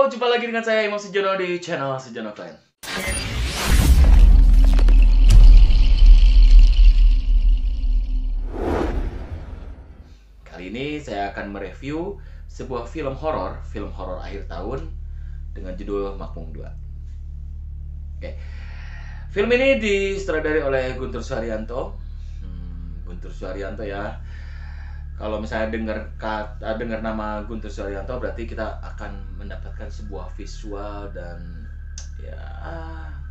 jumpa lagi dengan saya Imam Sujono di channel Sujono Clan. Kali ini saya akan mereview sebuah film horor akhir tahun dengan judul Makmum 2. Oke. Film ini disutradari oleh Guntur Suharyanto. Guntur Suharyanto ya. Kalau misalnya dengar nama Guntur Suharyanto, berarti kita akan mendapatkan sebuah visual dan ya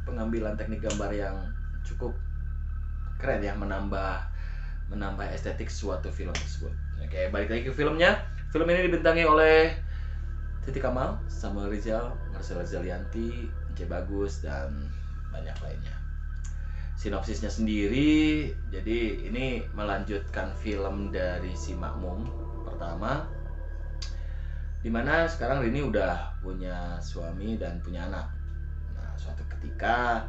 pengambilan teknik gambar yang cukup keren ya, menambah estetik suatu film tersebut. Oke, balik lagi ke filmnya. Film ini dibintangi oleh Titi Kamal, Samuel Rizal, Marcella Zalianty, Ence Bagus, dan banyak lainnya. Sinopsisnya sendiri, jadi ini melanjutkan film dari si Makmum pertama, dimana sekarang Rini udah punya suami dan punya anak. Nah, suatu ketika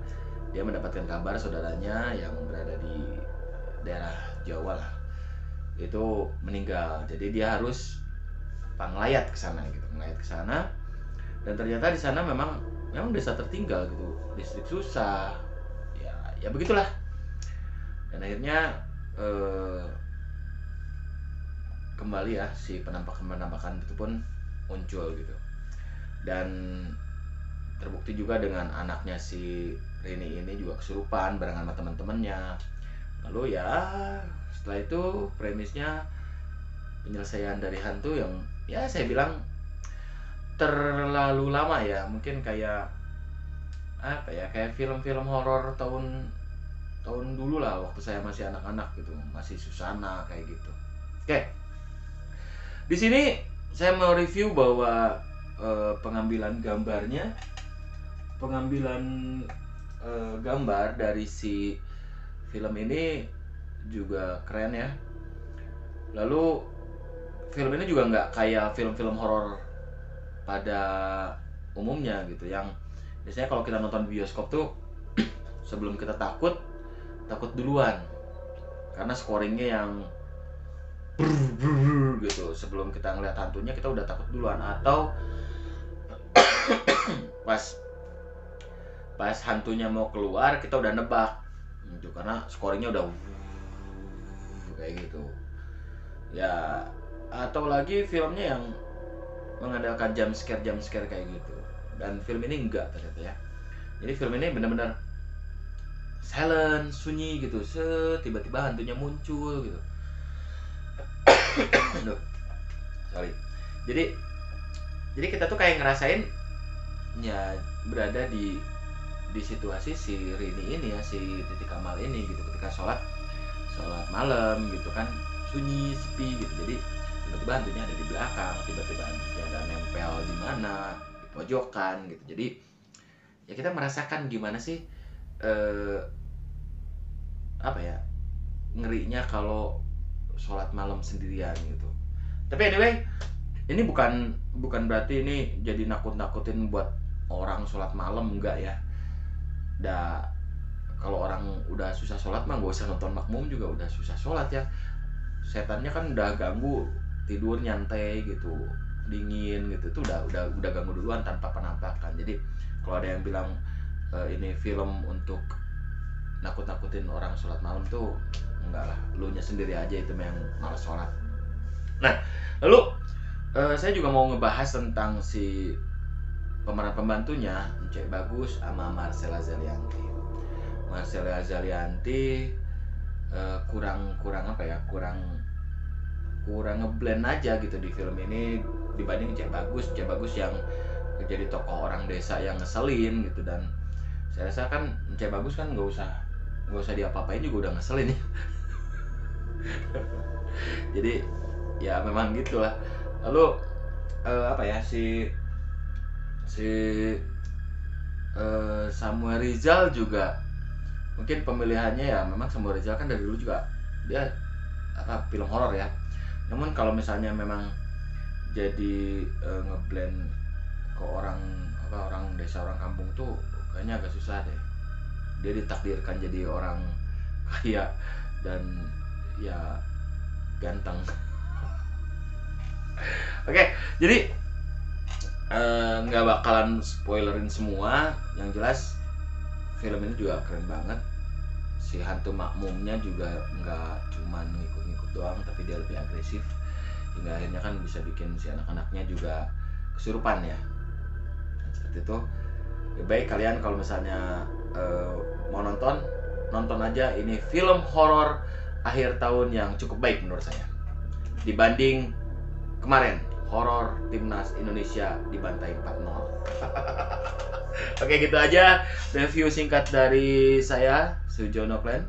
dia mendapatkan kabar saudaranya yang berada di daerah Jawa lah, itu meninggal. Jadi dia harus ngelayat ke sana gitu, dan ternyata di sana memang desa tertinggal gitu, distrik susah. Ya begitulah. Dan akhirnya kembali ya si penampakan itu pun muncul gitu. Dan terbukti juga dengan anaknya si Rini ini juga kesurupan barengan sama teman-temannya. Lalu ya setelah itu premisnya penyelesaian dari hantu yang ya saya bilang terlalu lama ya, mungkin kayak kayak film-film horor tahun dulu lah, waktu saya masih anak-anak gitu, masih Susana kayak gitu. Oke, di sini saya mau review bahwa pengambilan gambar dari si film ini juga keren ya. Lalu film ini juga nggak kayak film-film horor pada umumnya gitu, yang biasanya kalau kita nonton bioskop tuh sebelum kita takut duluan karena scoringnya yang brrr gitu. Sebelum kita ngeliat hantunya kita udah takut duluan, atau pas hantunya mau keluar kita udah nebak gitu karena scoringnya udah kayak gitu ya. Atau lagi filmnya yang mengandalkan jump scare kayak gitu, dan film ini enggak ternyata ya. Jadi film ini benar-benar silent, sunyi gitu. Tiba-tiba hantunya muncul gitu. Sorry. Jadi kita tuh kayak ngerasain ya berada di situasi si Rini ini ya, si Titi Kamal ini gitu, ketika sholat malam gitu kan, sunyi, sepi gitu. Jadi tiba-tiba hantunya ada di belakang, tiba-tiba hantunya ada nempel di mana, di pojokan gitu. Jadi ya kita merasakan gimana sih ngerinya kalau sholat malam sendirian gitu. Tapi anyway, ini bukan berarti ini jadi nakut-nakutin buat orang sholat malam, enggak ya. Kalau orang udah susah sholat mah gak usah nonton Makmum juga, udah susah sholat ya. Setannya kan udah ganggu tidur nyantai gitu, dingin gitu, itu udah ganggu duluan tanpa penampakan. Jadi kalau ada yang bilang ini film untuk nakut-nakutin orang sholat malam tuh enggak lah, lu nya sendiri aja itu yang malas sholat. Nah, lalu saya juga mau ngebahas tentang si pemeran pembantunya, Ence Bagus sama Marcella Zalianty. Marcella Zalianty kurang ngeblend aja gitu di film ini dibanding Ence Bagus yang jadi tokoh orang desa yang ngeselin gitu. Dan saya rasa kan Ence Bagus kan nggak usah diapa-apain juga udah ngeselin ya. Jadi ya memang gitulah. Lalu Samuel Rizal juga mungkin pemilihannya ya, memang Samuel Rizal kan dari dulu juga dia film horor ya. Namun kalau misalnya memang jadi ngeblend ke orang desa, orang kampung tuh kayaknya agak susah deh. Dia ditakdirkan jadi orang kaya dan ya ganteng. Oke, jadi nggak bakalan spoilerin semua. Yang jelas film ini juga keren banget. Si hantu makmumnya juga nggak cuman ngikut-ngikut doang, tapi dia lebih agresif hingga akhirnya kan bisa bikin si anak-anaknya juga kesurupan ya. Nah, seperti itu. Baik, kalian kalau misalnya mau nonton aja. Ini film horor akhir tahun yang cukup baik menurut saya dibanding kemarin horor Timnas Indonesia dibantai 4-0. Oke, gitu aja review singkat dari saya, Sujono Clan,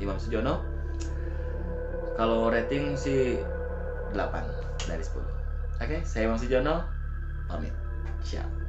Imam Sujono. Kalau rating sih 8 dari 10. Oke, saya Imam Sujono, pamit. Ciao.